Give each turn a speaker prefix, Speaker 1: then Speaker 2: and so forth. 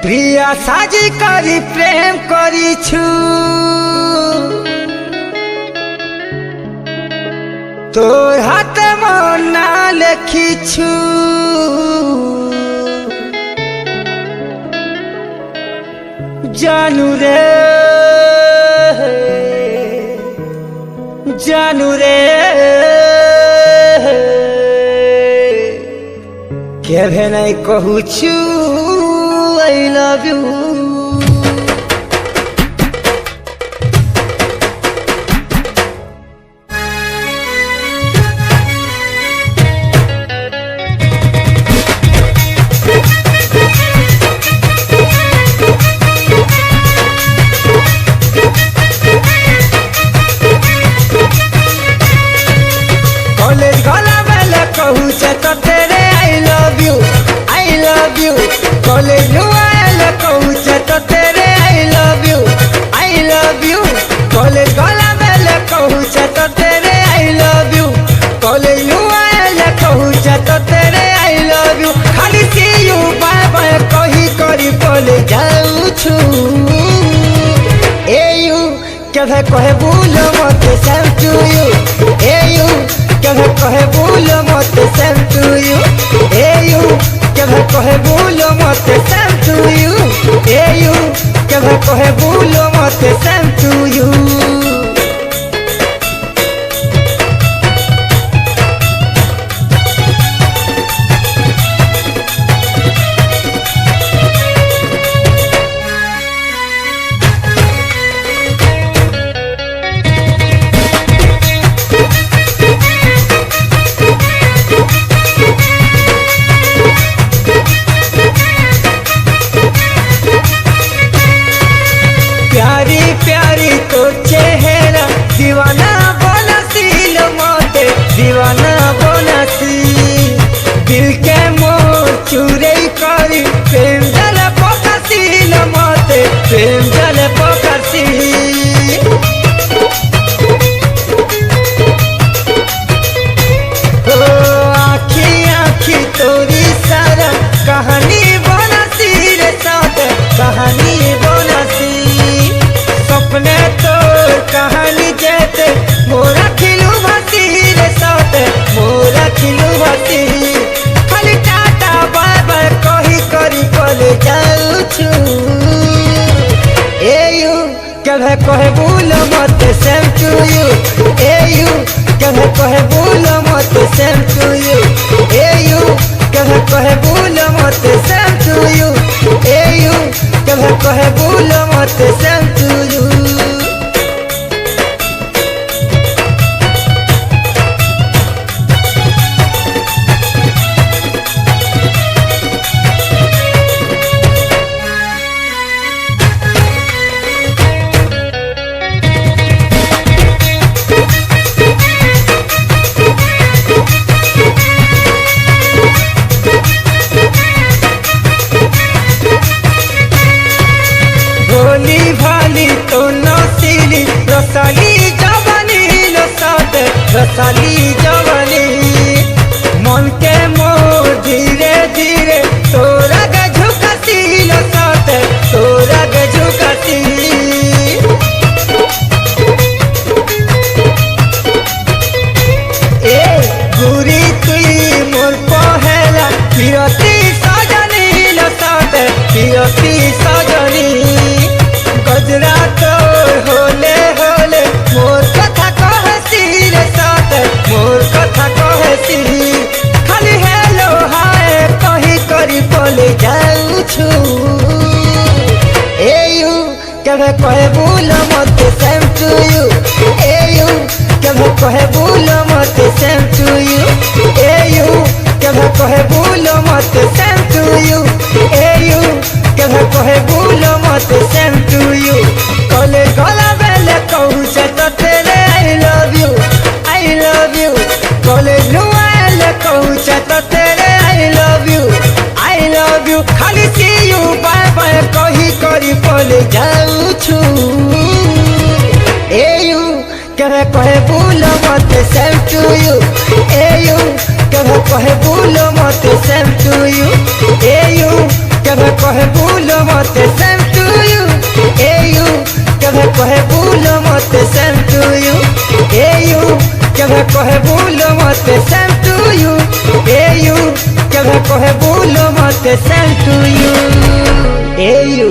Speaker 1: प्रिया साजी करी प्रेम करिछु तोर हाथ मना लेखिछु जानू रे केभे नहीं कहूछु I love you कॉलेज गला बेले कहू से तो तेरे I love you कॉलेज आले कहू से तो तेरे I love you कॉलेज गला बेले कहू से तो तेरे I love you कॉलेज आले कहू से तो तेरे I love you खाली see you बाय बाय कही करी बोले जाऊ छु ए यू केभे कहे भूल मत same to you ए यू केभे कहे भूल मत same to you ए यू केभे कहे भूल मत same to you ए यू केभे कहे भूल मत same to you प्यारी प्यारी तो चेहरा दीवाना बोनसी लो मोते दीवाना बोनसी दिल के मोर चूरे करी प्रेम जल पोकसी लो मोते प्रेम जल पोकसी ओ आखी आखी तोरी सारा कहानी बोनसी रे साथ कहानी बोनसी सपने तो कहानी जेते मोरा खिलू भासी रे साथ मोरा खिलू भासी खाली टाटा बाय बाय कही करी बोले जाऊ छु ए यू केभे कहे भूल मत same to you ए यू केभे कहे भूल मत same to you ए यू केभे कहे भूल मत same to you ए यू केभे कहे भूल मत same to you भोली भाली तो नौसीली रसाली जवानी लो साथ रसाली जवानी मन के मोर धीरे धीरे तोरा गे झुकसी लो साथ तोरा गे झुकसी ए गुरी तुई मोर पहेला पिरती सजनी लो साथ पिरती सजनी गजरा तो होले होले मोर कथा कहसी रे साथ मोर कथा कहसी खाली हेलो हाय कही करी बोले जाऊ छु ए यू केभे कहे भूल मत same to you ए यू केभे कहे भूल मत same to you ए यू केभे कहे भूल मत same to you ए यू केभे कहे भूल मत same to you कॉलेज गला बेले कहू से तो तेरे I love you कॉलेज आले कहू से तो तेरे I love you खाली see you बाय बाय कही करी बोले जाऊ छु ए यू केभे कहे भूल मत same to you ए यू केभे कहे भूल मत same to you ए यू कभी कहे भूलो मत सेम टू यू ए यू कभी कहे भूलो मत सेम टू यू ए यू कभी कहे भूलो मत सेम टू यू ए यू कभी कहे भूलो मत सेम टू यू ए यू